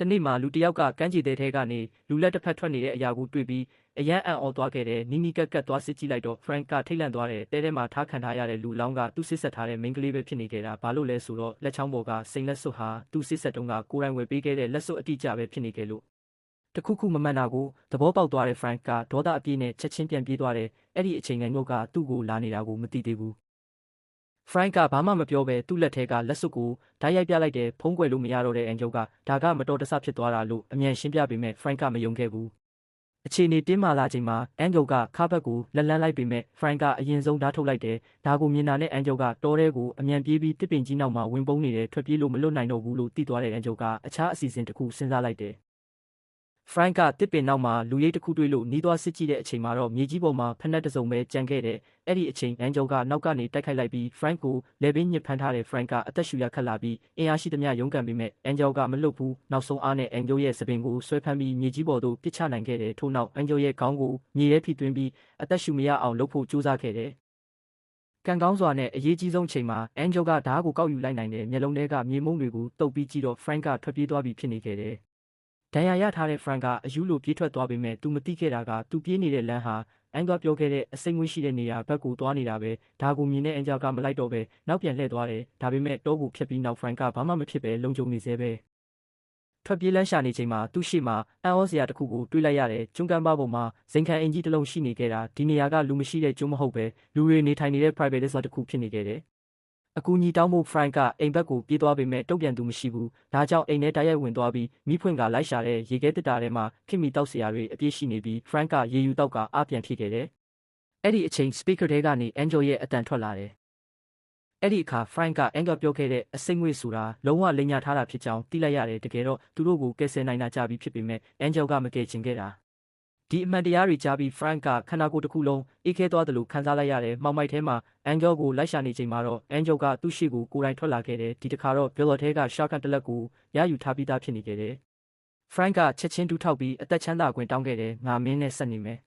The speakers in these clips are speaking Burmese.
တနေ့မှာလူတယောက်ကကမ်းခြေတဲထဲကနေလူလက်တစ်ဖက်ထွက်နေတဲ့အရာကိုတွေ့ပြီးအရန်အံ့ဩသွားခဲ့တယ်နီးနီးကပ်ကပ်သွားစစ်ကြည့်လိုက်တော့ Frank ကထိတ်လန့်သွားတယ်တဲထဲမှာထားခံထားရတဲ့လူလောင်းကသူ့စစ်ဆက်ထားတဲ့မိန်းကလေးပဲဖြစ်နေခဲ့တာဘာလို့လဲဆိုတော့လက်ချောင်းပေါ်ကစိန်လက်စွပ်ဟာသူ့စစ်ဆက်တုံးကကိုယ်တိုင်ဝယ်ပေးခဲ့တဲ့လက်စွပ်အတိအကျပဲဖြစ်နေခဲ့လို့တခုခုမမှန်တာကိုသဘောပေါက်သွားတဲ့ Frank ကဒေါသအပြည့်နဲ့ချက်ချင်းပြန်ပြေးသွားတယ်အဲ့ဒီအချိန်ငယ်ငုတ်ကသူ့ကိုလာနေတာကိုမသိသေးဘူးFrank ကဘာမှမပြောဘဲသူ့လက်ထဲကလက်စွပ်ကိုဓာတ်ရိုက်ပြလိုက်တယ်ဖုံးကွယ်လို့မရတော့တဲ့ Angel ကဒါကမတော်တဆဖြစ်သွားတာလို့အမြန်ရှင်းပြပေမဲ့ Frank ကမယုံခဲ့ဘူးအခြေအနေတင်းမာလာချိန်မှာ Angel ကခါဘက်ကိုလက်လန်းလိုက်ပေမဲ့ Frank ကအရင်ဆုံးဓာတ်ထုတ်လိုက်တယ်ဒါကိုမြင်တာနဲ့ Angel ကတောထဲကိုအမြန်ပြေးပြီးတစ်ပင်ကြီးနောက်မှာဝင်ပုန်းနေတယ်ထွက်ပြေးလို့မလွတ်နိုင်တော့ဘူးလို့သိသွားတဲ့ Angel ကအခြားအစီအစဉ်တစ်ခုစဉ်းစားလိုက်တယ်Frank ကတစ်ပင်နောက်မှာလူရိပ်တစ်ခုတွေ့လို့နီးသွားစစ်ကြည့်တဲ့အချိန်မှာတော့မြေကြီးပေါ်မှာဖက်နှက်တစ်စုံပဲကျန်ခဲ့တယ်။အဲ့ဒီအချိန် Angel ကနောက်ကနေတိုက်ခိုက်လိုက်ပြီး Frank ကိုလေပင်ညစ်ဖမ်းထားတဲ့ Frank ကအသက်ရှူရခက်လာပြီးအင်အားရှိသမျှရုန်းကန်ပေမဲ့ Angel ကမလွတ်ဘူး။နောက်ဆုံးအားနဲ့ Angel ရဲ့စပင်ကိုဆွဲဖမ်းပြီးမြေကြီးပေါ်သို့ပစ်ချနိုင်ခဲ့တယ်။ထို့နောက် Angel ရဲ့ခေါင်းကိုမြေထဲဖိသွင်းပြီးအသက်ရှူမရအောင်လုပ်ဖို့ကြိုးစားခဲ့တယ်။ကံကောင်းစွာနဲ့အရေးကြီးဆုံးချိန်မှာ Angel ကဓာတ်ကိုကောက်ယူလိုက်နိုင်တဲ့မျက်လုံးထဲကမြေမုံတွေကိုတုပ်ပြီးကြည့်တော့ Frank ကထွက်ပြေးသွားပြီဖြစ်နေခဲ့တယ်။ဒဏ်ရာရထားတဲ့ Frank ကအယူလိုပြေးထွက်သွားပေမဲ့သူမသိခဲ့တာကသူပြေးနေတဲ့လမ်းဟာအန်ကပြောခဲ့တဲ့အစိမ့်ငွေ့ရှိတဲ့နေရာဘက်ကိုသွားနေတာပဲဒါကိုမြင်တဲ့ Angel ကမလိုက်တော့ပဲနောက်ပြန်လှည့်သွားတယ်ဒါပေမဲ့တောကိုဖျက်ပြီးနောက် Frank ကဘာမှမဖြစ်ပဲလုံခြုံနေသေးပဲထွက်ပြေးလန်းရှာနေချိန်မှာသူ့ရှေ့မှာအံ့ဩစရာတစ်ခုကိုတွေးလိုက်ရတယ်ကျွန်းကမ်းပါးပေါ်မှာဇိမ်ခံအင်ကြီးတစ်လုံးရှိနေခဲ့တာဒီနေရာကလူမရှိတဲ့ကျွန်းမဟုတ်ပဲလူတွေနေထိုင်နေတဲ့ private resort တစ်ခုဖြစ်နေခဲ့တယ်အကူညီတောင်းဖို့ Frank ကအိမ်ဘက်ကိုပြေးသွားပေမဲ့တုံ့ပြန်သူမရှိဘူး။ဒါကြောင့်အိမ်ထဲတိုက်ရိုက်ဝင်သွားပြီးမိဖွင့်ကလိုက်ရှာတဲ့ရေခဲတစ်တာထဲမှာခင်မီတောက်စရာတွေအပြည့်ရှိနေပြီး Frank ကရေယူတောက်ကအားပြန်ဖြည့်ခဲ့တယ်။အဲ့ဒီအချိန် speaker ထဲကနေ Angel ရဲ့အတန်ထွက်လာတယ်။အဲ့ဒီအခါ Frank က Angel ပြောခဲ့တဲ့အစိမ့်ငွေ့ဆိုတာလုံးဝလိမ်ညာထားတာဖြစ်ကြောင်းသိလိုက်ရတယ်တကယ်တော့သူတို့ကိုကယ်ဆယ်နိုင်တာကြပြီဖြစ်ပေမဲ့ Angel ကမကယ်ချင်ခဲ့တာဒီအမှန်တရားတွေကြားပြီး Frank ကခန္ဓာကိုယ်တစ်ခုလုံးအေးခဲသွားတယ်လို့ခံစားလိုက်ရတယ်။မှောင်မိုက်ထဲမှာ Angel ကိုလိုက်ရှာနေချိန်မှာတော့ Angel ကသူ့ရှေ့ကိုကိုယ်တိုင်ထွက်လာခဲ့တယ်။ဒီတစ်ခါတော့ Billet ထဲက shotgun တစ်လက်ကိုရယူထားပြီးသားဖြစ်နေခဲ့တယ်။ Frank ကချက်ချင်းဒူးထောက်ပြီးအသက်ချမ်းသာခွင့်တောင်းခဲ့တယ်။ငါမင်းနဲ့ဆက်နေမယ်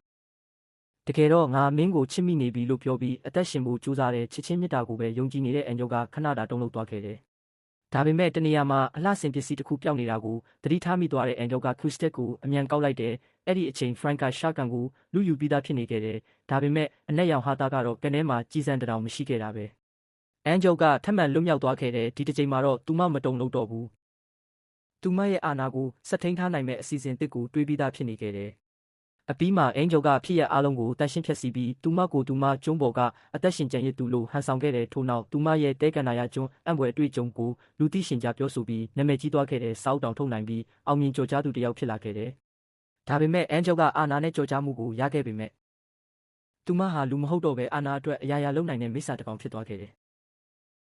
။တကယ်တော့ငါမင်းကိုချစ်မိနေပြီလို့ပြောပြီးအသက်ရှင်ဖို့ကြိုးစားတဲ့ချစ်ချင်းမြတ်တာကိုပဲယုံကြည်နေတဲ့ Angel ကခဏတာတုံ့လုပ်သွားခဲ့တယ်။ဒါပေမဲ့တနေရာမှာအလှဆင်ပစ္စည်းတစ်ခုပျောက်နေတာကိုသတိထားမိသွားတဲ့ Angel က Crystal ကိုအမြန်ကောက်လိုက်တယ်။အဲ့ဒီအချိန် Frank က shotgun ကိုလူယူပြီးသားဖြစ်နေခဲ့တယ်။ဒါပေမဲ့အနက်ရောင်ဟာသားကတော့ကထဲမှာကြီးစံတောင်မရှိခဲ့တာပဲ။ Angel ကထပ်မံလွတ်မြောက်သွားခဲ့တယ်ဒီတစ်ချိန်မှာတော့သူမတုံလို့တော့ဘူး။သူမရဲ့အာဏာကိုစက်ထိန်ထားနိုင်မဲ့အစီအစဉ်တစ်ကိုတွေးပြီးသားဖြစ်နေခဲ့တယ်။အပြီးမှာ Angel ကဖြစ်ရအားလုံးကိုတန်ရှင်းဖြတ်စီပြီးသူမကျွန်းပေါ်ကအသက်ရှင်ကျန်ရစ်သူလို့ဟန်ဆောင်ခဲ့တယ်ထို့နောက်သူမရဲ့တဲကန်နာရကျွန်းအံ့ဖွယ်အတွေ့အကြုံကိုလူသိရှင်ကြားပြောဆိုပြီးနာမည်ကြီးသွားခဲ့တဲ့စောက်တောင်ထုတ်နိုင်ပြီးအောင်မြင်ကြော်ကြားသူတစ်ယောက်ဖြစ်လာခဲ့တယ်။ဒါပေမဲ့ Angel ကအာဏာနဲ့ကြော်ကြားမှုကိုရခဲ့ပေမဲ့သူမဟာလူမဟုတ်တော့ပဲအာဏာအတွက်အရာရာလုပ်နိုင်တဲ့မိစ္ဆာတစ်ကောင်ဖြစ်သွားခဲ့တယ်